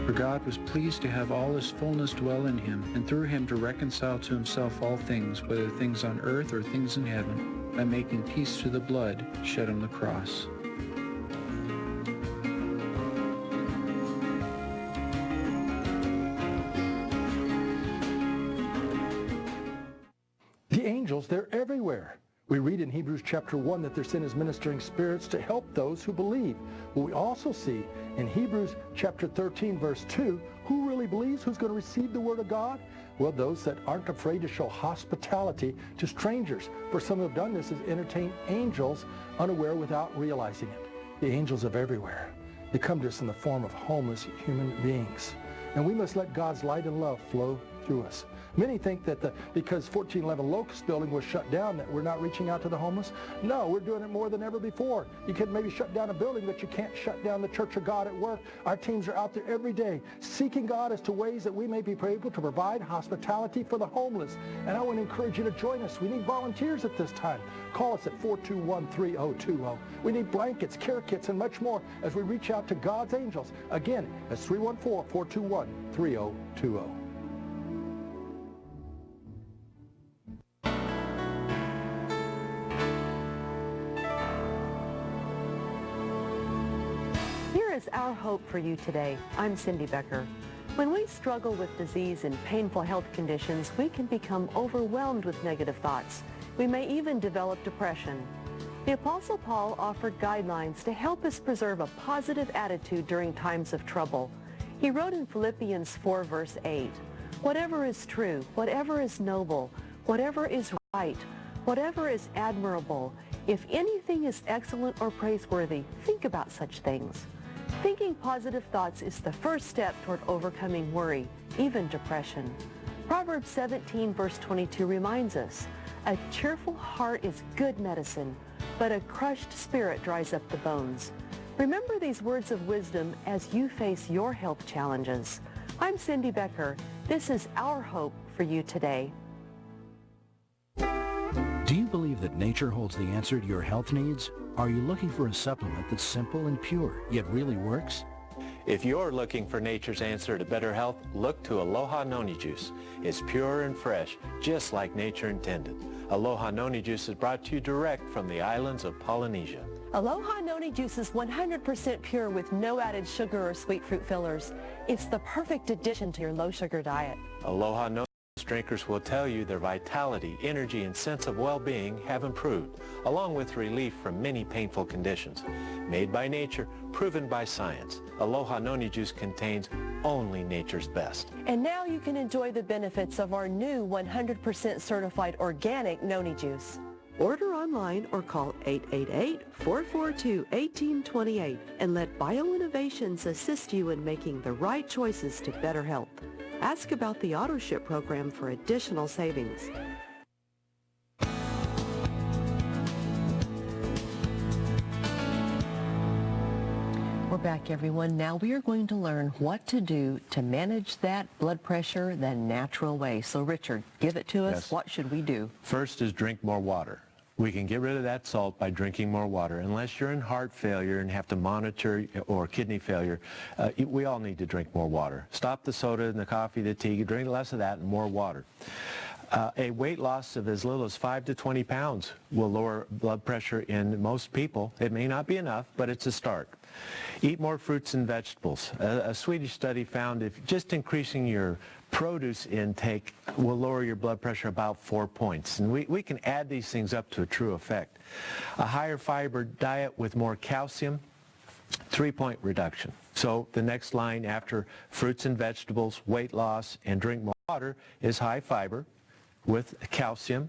For God was pleased to have all his fullness dwell in him, and through him to reconcile to himself all things, whether things on earth or things in heaven, by making peace through the blood shed on the cross. The angels, they're everywhere. We read in Hebrews chapter 1 that they're sent as ministering spirits to help those who believe. But we also see in Hebrews chapter 13 verse 2, who really believes, who's going to receive the word of God? Well, those that aren't afraid to show hospitality to strangers. For some who have done this is entertain angels unaware without realizing it. The angels are everywhere. They come to us in the form of homeless human beings. And we must let God's light and love flow through us. Many think that because 1411 Locust building was shut down that we're not reaching out to the homeless. No, we're doing it more than ever before. You can maybe shut down a building, but you can't shut down the Church of God at work. Our teams are out there every day seeking God as to ways that we may be able to provide hospitality for the homeless. And I want to encourage you to join us. We need volunteers at this time. Call us at 421-3020. We need blankets, care kits, and much more as we reach out to God's angels. Again, that's 314-421-3020. Is our hope for you today. I'm Cindy Becker. When we struggle with disease and painful health conditions, we can become overwhelmed with negative thoughts. We may even develop depression. The Apostle Paul offered guidelines to help us preserve a positive attitude during times of trouble. He wrote in Philippians 4 verse 8, "Whatever is true, whatever is noble, whatever is right, whatever is admirable, if anything is excellent or praiseworthy, think about such things." Thinking positive thoughts is the first step toward overcoming worry, even depression. Proverbs 17 verse 22 reminds us, "A cheerful heart is good medicine, but a crushed spirit dries up the bones." Remember these words of wisdom as you face your health challenges. I'm Cindy Becker. This is Our Hope for you today. Do you believe that nature holds the answer to your health needs? Are you looking for a supplement that's simple and pure, yet really works? If you're looking for nature's answer to better health, look to Aloha Noni Juice. It's pure and fresh, just like nature intended. Aloha Noni Juice is brought to you direct from the islands of Polynesia. Aloha Noni Juice is 100% pure with no added sugar or sweet fruit fillers. It's the perfect addition to your low-sugar diet. Aloha Noni Juice drinkers will tell you their vitality, energy, and sense of well-being have improved, along with relief from many painful conditions. Made by nature, proven by science, Aloha Noni Juice contains only nature's best. And now you can enjoy the benefits of our new 100% certified organic Noni Juice. Order online or call 888-442-1828 and let BioInnovations assist you in making the right choices to better health. Ask about the AutoShip program for additional savings. We're back, everyone. Now we are going to learn what to do to manage that blood pressure the natural way. So, Richard, give it to us. Yes. What should we do? First is drink more water. We can get rid of that salt by drinking more water. Unless you're in heart failure and have to monitor, or kidney failure, we all need to drink more water. Stop the soda and the coffee, the tea, drink less of that and more water. A weight loss of as little as 5 to 20 pounds will lower blood pressure in most people. It may not be enough, but it's a start. Eat more fruits and vegetables. A Swedish study found if just increasing your produce intake will lower your blood pressure about 4 points. And we can add these things up to a true effect. A higher fiber diet with more calcium, 3-point reduction. So the next line after fruits and vegetables, weight loss, and drink more water is high fiber with calcium,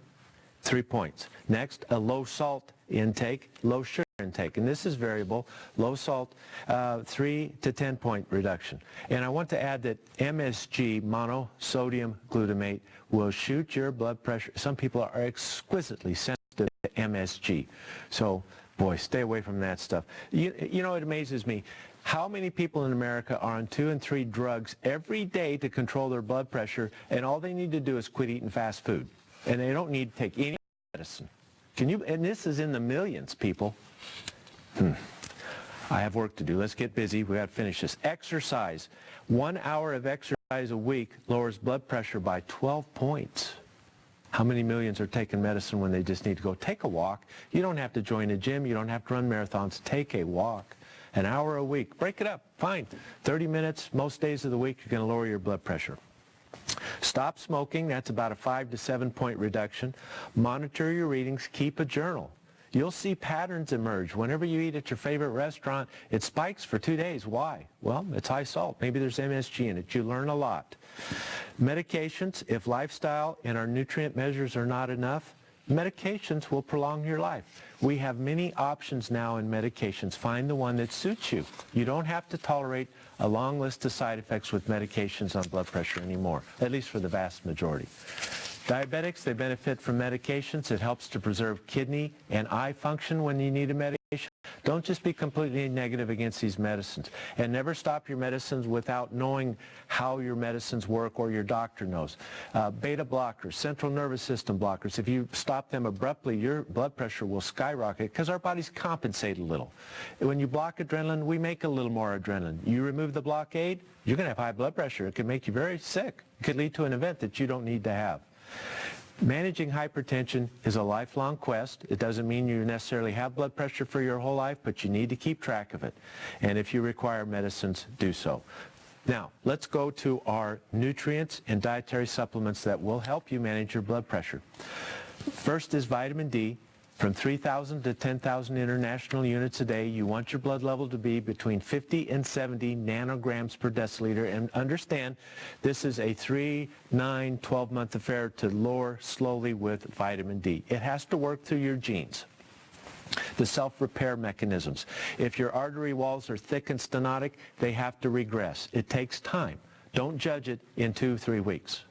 3 points. Next, a low salt intake, low sugar intake. And this is variable. Low salt, 3 to 10 point reduction. And I want to add that MSG, monosodium glutamate, will shoot your blood pressure. Some people are exquisitely sensitive to MSG. So, boy, stay away from that stuff. You know, it amazes me. How many people in America are on 2 and 3 drugs every day to control their blood pressure, and all they need to do is quit eating fast food, and they don't need to take any medicine? And this is in the millions, people. I have work to do. Let's get busy. We got to finish this. Exercise. 1 hour of exercise a week lowers blood pressure by 12 points. How many millions are taking medicine when they just need to go take a walk? You don't have to join a gym. You don't have to run marathons. Take a walk. An hour a week. Break it up. Fine. 30 minutes most days of the week, you're going to lower your blood pressure. Stop smoking. That's about a 5 to 7 point reduction. Monitor your readings. Keep a journal. You'll see patterns emerge. Whenever you eat at your favorite restaurant, it spikes for 2 days. Why? Well, it's high salt. Maybe there's MSG in it. You learn a lot. Medications, if lifestyle and our nutrient measures are not enough, medications will prolong your life. We have many options now in medications. Find the one that suits you. You don't have to tolerate a long list of side effects with medications on blood pressure anymore, at least for the vast majority. Diabetics, they benefit from medications. It helps to preserve kidney and eye function when you need a medication. Don't just be completely negative against these medicines. And never stop your medicines without knowing how your medicines work or your doctor knows. Beta blockers, central nervous system blockers, if you stop them abruptly, your blood pressure will skyrocket because our bodies compensate a little. When you block adrenaline, we make a little more adrenaline. You remove the blockade, you're going to have high blood pressure. It can make you very sick. It could lead to an event that you don't need to have. Managing hypertension is a lifelong quest. It doesn't mean you necessarily have blood pressure for your whole life, but you need to keep track of it. And if you require medicines, do so. Now, let's go to our nutrients and dietary supplements that will help you manage your blood pressure. First is vitamin D. From 3,000 to 10,000 international units a day, you want your blood level to be between 50 and 70 nanograms per deciliter. And understand, this is a 3, 9, 12-month affair to lower slowly with vitamin D. It has to work through your genes. The self-repair mechanisms. If your artery walls are thick and stenotic, they have to regress. It takes time. Don't judge it in 2-3 weeks.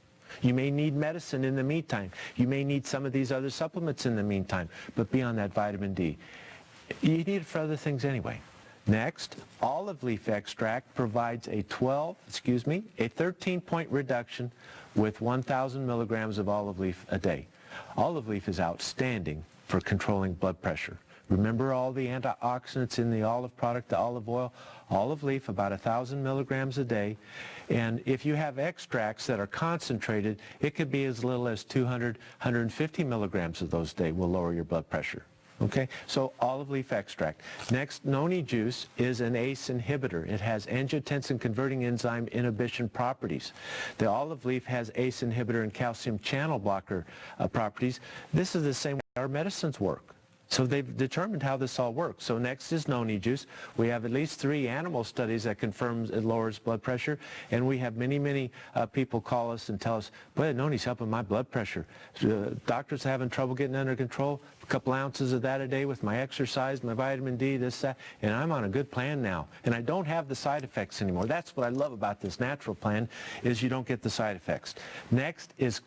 You may need medicine in the meantime. You may need some of these other supplements in the meantime, but be on that vitamin D. You need it for other things anyway. Next, olive leaf extract provides a 13-point reduction with 1,000 milligrams of olive leaf a day. Olive leaf is outstanding for controlling blood pressure. Remember all the antioxidants in the olive product, the olive oil? Olive leaf, about 1,000 milligrams a day. And if you have extracts that are concentrated, it could be as little as 200, 150 milligrams of those a day will lower your blood pressure. Okay, so olive leaf extract. Next, noni juice is an ACE inhibitor. It has angiotensin converting enzyme inhibition properties. The olive leaf has ACE inhibitor and calcium channel blocker properties. This is the same way our medicines work. So they've determined how this all works. So next is noni juice. We have at least 3 animal studies that confirms it lowers blood pressure. And we have many people call us and tell us, boy, noni's helping my blood pressure. Doctors are having trouble getting under control. A couple ounces of that a day with my exercise, my vitamin D, this, that. And I'm on a good plan now. And I don't have the side effects anymore. That's what I love about this natural plan, is you don't get the side effects. Next is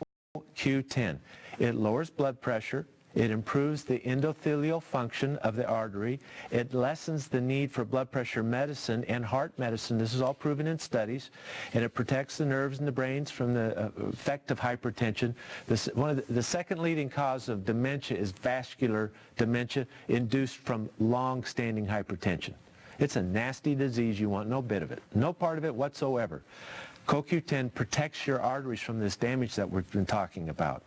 Q10. It lowers blood pressure. It improves the endothelial function of the artery. It lessens the need for blood pressure medicine and heart medicine. This is all proven in studies. And it protects the nerves and the brains from the effect of hypertension. The second leading cause of dementia is vascular dementia induced from long-standing hypertension. It's a nasty disease. You want no bit of it, no part of it whatsoever. CoQ10 protects your arteries from this damage that we've been talking about.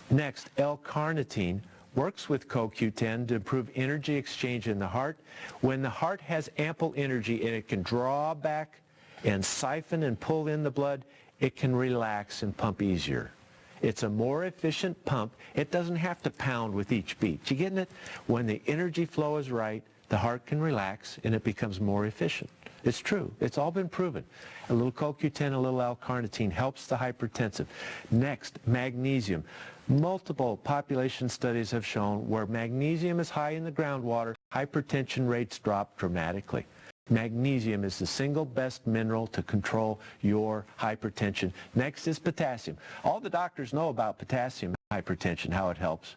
Next, L-carnitine works with CoQ10 to improve energy exchange in the heart. When the heart has ample energy and it can draw back and siphon and pull in the blood, it can relax and pump easier. It's a more efficient pump. It doesn't have to pound with each beat. You getting it? When the energy flow is right, the heart can relax and it becomes more efficient. It's true. It's all been proven. A little CoQ10, a little L-carnitine helps the hypertensive. Next, magnesium. Multiple population studies have shown where magnesium is high in the groundwater, hypertension rates drop dramatically. Magnesium is the single best mineral to control your hypertension. Next is potassium. All the doctors know about potassium hypertension, how it helps,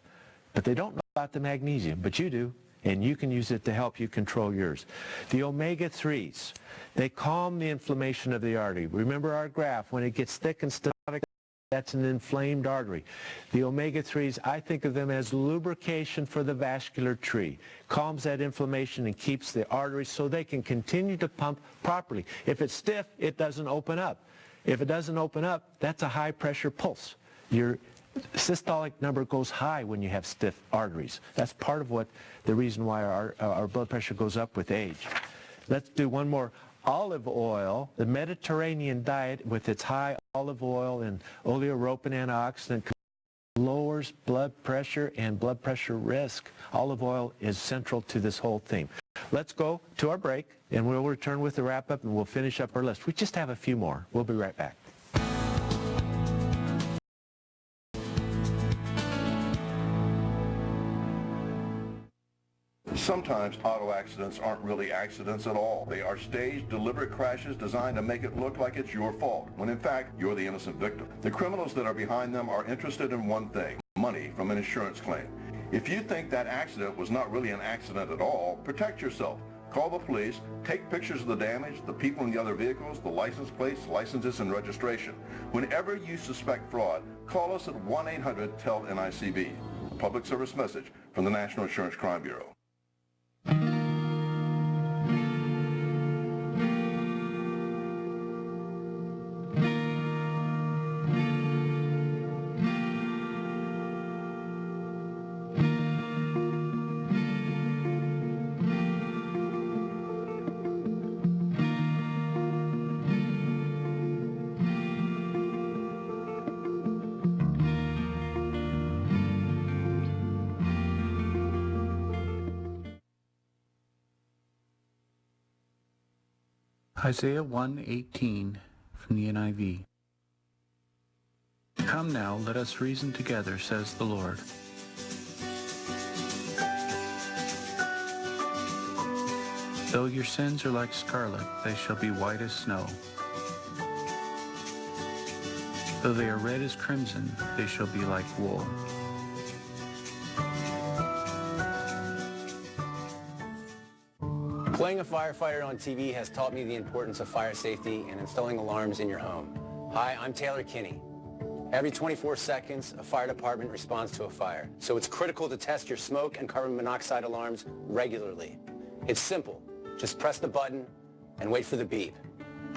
but they don't know about the magnesium, but you do. And you can use it to help you control yours. The omega-3s, they calm the inflammation of the artery. Remember our graph, when it gets thick and stenotic, that's an inflamed artery. The omega-3s, I think of them as lubrication for the vascular tree. Calms that inflammation and keeps the arteries so they can continue to pump properly. If it's stiff, it doesn't open up. If it doesn't open up, that's a high pressure pulse. Your systolic number goes high when you have stiff arteries. That's part of the reason why our blood pressure goes up with age. Let's do one more. Olive oil, the Mediterranean diet with its high olive oil and oleoropin antioxidant lowers blood pressure and blood pressure risk. Olive oil is central to this whole theme. Let's go to our break and we'll return with the wrap up and we'll finish up our list. We just have a few more. We'll be right back. Sometimes auto accidents aren't really accidents at all. They are staged, deliberate crashes designed to make it look like it's your fault, when in fact, you're the innocent victim. The criminals that are behind them are interested in one thing, money from an insurance claim. If you think that accident was not really an accident at all, protect yourself. Call the police, take pictures of the damage, the people in the other vehicles, the license plates, licenses, and registration. Whenever you suspect fraud, call us at 1-800-TEL-NICB. A public service message from the National Insurance Crime Bureau. Isaiah 1:18 from the NIV. Come now, let us reason together, says the Lord. Though your sins are like scarlet, they shall be white as snow. Though they are red as crimson, they shall be like wool. Playing a firefighter on TV has taught me the importance of fire safety and installing alarms in your home. Hi, I'm Taylor Kinney. Every 24 seconds, a fire department responds to a fire. So it's critical to test your smoke and carbon monoxide alarms regularly. It's simple. Just press the button and wait for the beep.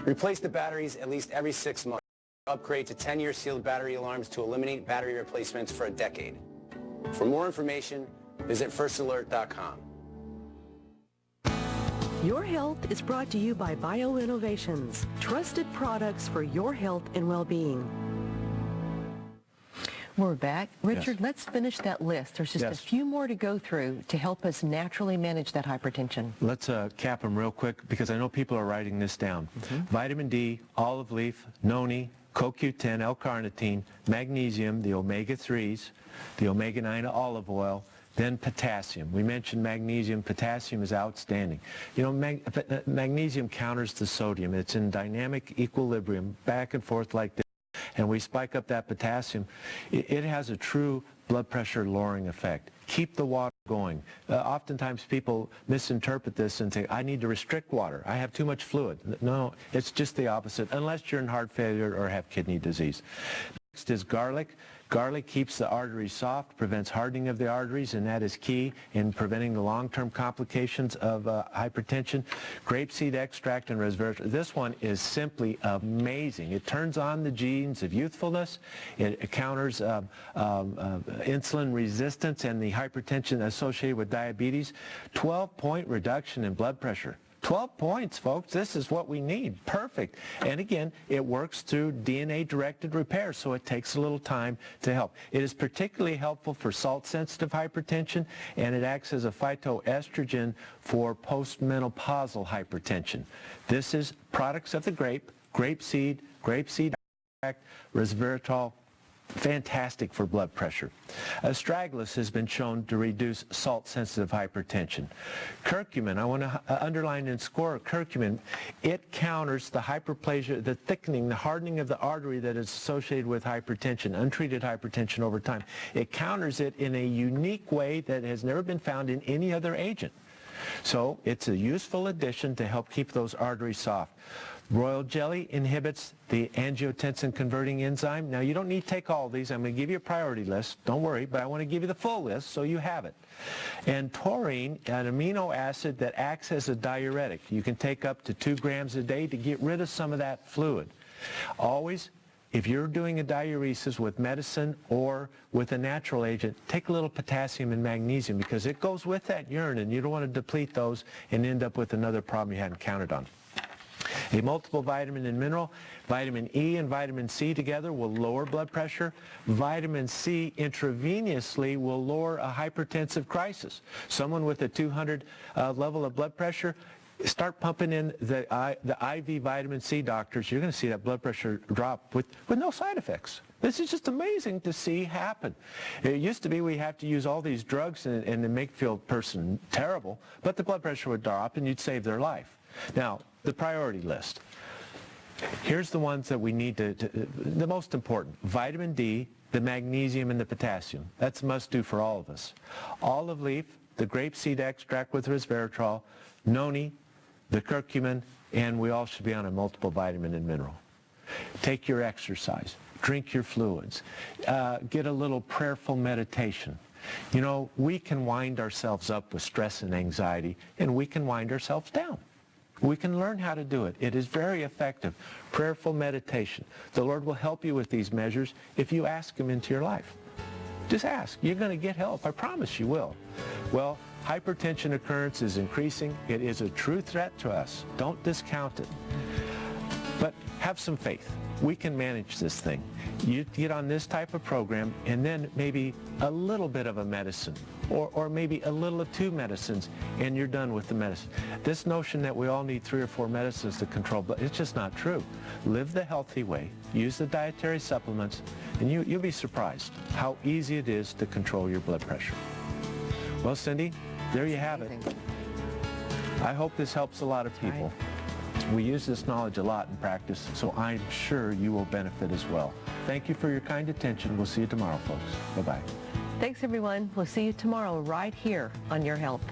Replace the batteries at least every 6 months. Upgrade to 10-year sealed battery alarms to eliminate battery replacements for a decade. For more information, visit firstalert.com. Your health is brought to you by BioInnovations, trusted products for your health and well-being. We're back. Richard, let's finish that list. There's just a few more to go through to help us naturally manage that hypertension. Let's cap them real quick because I know people are writing this down. Vitamin D, olive leaf, noni, CoQ10, L-carnitine, magnesium, the omega-3s, the omega-9 olive oil, then potassium. We mentioned magnesium. Potassium is outstanding. You know, magnesium counters the sodium. It's in dynamic equilibrium, back and forth like this. and we spike up that potassium, it has a true blood pressure lowering effect. Keep the water going. Oftentimes people misinterpret this and say, I need to restrict water. I have too much fluid. No, it's just the opposite, unless you're in heart failure or have kidney disease. Next is garlic. Garlic keeps the arteries soft, prevents hardening of the arteries, and that is key in preventing the long-term complications of hypertension. Grapeseed extract and resveratrol. This one is simply amazing. It turns on the genes of youthfulness. It counters insulin resistance and the hypertension associated with diabetes. 12-point reduction in blood pressure. 12 points, folks. This is what we need. Perfect. And again, it works through DNA-directed repair, so it takes a little time to help. It is particularly helpful for salt-sensitive hypertension, and it acts as a phytoestrogen for postmenopausal hypertension. This is products of the grapeseed extract, resveratrol. Fantastic for blood pressure. Astragalus has been shown to reduce salt-sensitive hypertension. Curcumin, I want to underline and score curcumin. It counters the hyperplasia, the thickening, the hardening of the artery that is associated with hypertension, untreated hypertension over time. It counters it in a unique way that has never been found in any other agent. So it's a useful addition to help keep those arteries soft. Royal jelly inhibits the angiotensin-converting enzyme. Now, you don't need to take all of these. I'm going to give you a priority list. Don't worry, but I want to give you the full list so you have it. And taurine, an amino acid that acts as a diuretic. You can take up to 2 grams a day to get rid of some of that fluid. Always, if you're doing a diuresis with medicine or with a natural agent, take a little potassium and magnesium because it goes with that urine, and you don't want to deplete those and end up with another problem you hadn't counted on. A multiple vitamin and mineral, vitamin E and vitamin C together will lower blood pressure. Vitamin C intravenously will lower a hypertensive crisis. Someone with a 200 level of blood pressure, start pumping in the IV vitamin C, doctors. You're going to see that blood pressure drop with no side effects. This is just amazing to see happen. It used to be we have to use all these drugs and to make feel person terrible, but the blood pressure would drop and you'd save their life. Now, the priority list. Here's the ones that we need the most important. Vitamin D, the magnesium, and the potassium. That's a must-do for all of us. Olive leaf, the grapeseed extract with resveratrol, noni, the curcumin, and we all should be on a multiple vitamin and mineral. Take your exercise. Drink your fluids. Get a little prayerful meditation. You know, we can wind ourselves up with stress and anxiety, and we can wind ourselves down. We can learn how to do it. It is very effective. Prayerful meditation. The Lord will help you with these measures if you ask Him into your life. Just ask. You're going to get help. I promise you will. Well, hypertension occurrence is increasing. It is a true threat to us. Don't discount it. But have some faith. We can manage this thing. You get on this type of program and then maybe a little bit of a medicine or maybe a little of 2 medicines and you're done with the medicine. This notion that we all need 3 or 4 medicines to control blood, it's just not true. Live the healthy way. Use the dietary supplements and you'll be surprised how easy it is to control your blood pressure. Well, Cindy, there you have it. I hope this helps a lot of people. We use this knowledge a lot in practice, so I'm sure you will benefit as well. Thank you for your kind attention. We'll see you tomorrow, folks. Bye-bye. Thanks, everyone. We'll see you tomorrow right here on Your Health.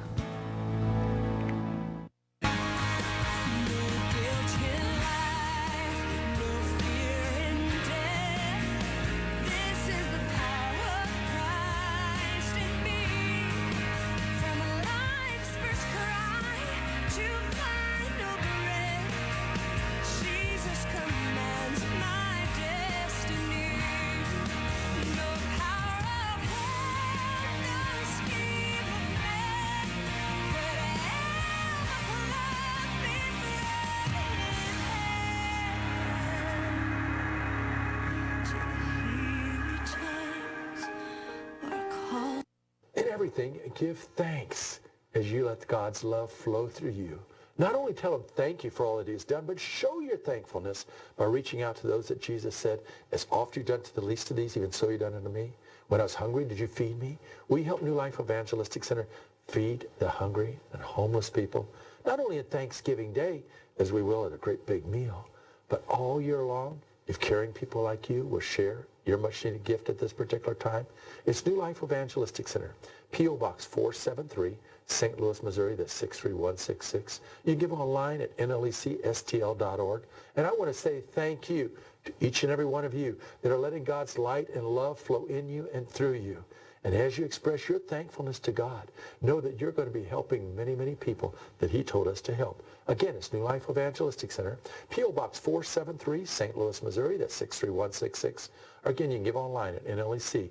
Everything, give thanks as you let God's love flow through you. Not only tell him thank you for all that he's done, but show your thankfulness by reaching out to those that Jesus said, as oft you've done to the least of these, even so you've done unto me. When I was hungry, did you feed me? We help New Life Evangelistic Center feed the hungry and homeless people, not only at Thanksgiving Day, as we will at a great big meal, but all year long if caring people like you will share your much-needed gift at this particular time, it's New Life Evangelistic Center, P.O. Box 473, St. Louis, Missouri, that's 63166. You can give online at nlecstl.org. And I want to say thank you to each and every one of you that are letting God's light and love flow in you and through you. And as you express your thankfulness to God, know that you're going to be helping many, many people that he told us to help. Again, it's New Life Evangelistic Center, P.O. Box 473, St. Louis, Missouri, that's 63166. Or again, you can give online at nlecstl.org.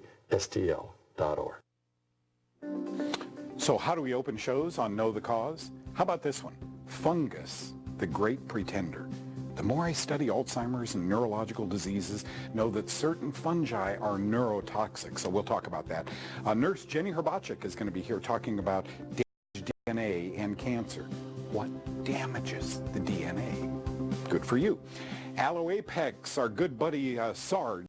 So how do we open shows on Know the Cause? How about this one? Fungus, the Great Pretender. The more I study Alzheimer's and neurological diseases, know that certain fungi are neurotoxic, so we'll talk about that. Nurse Jenny Herbachik is going to be here talking about damaged DNA and cancer. What damages the DNA? Good for you. Aloe Apex, our good buddy Sarge,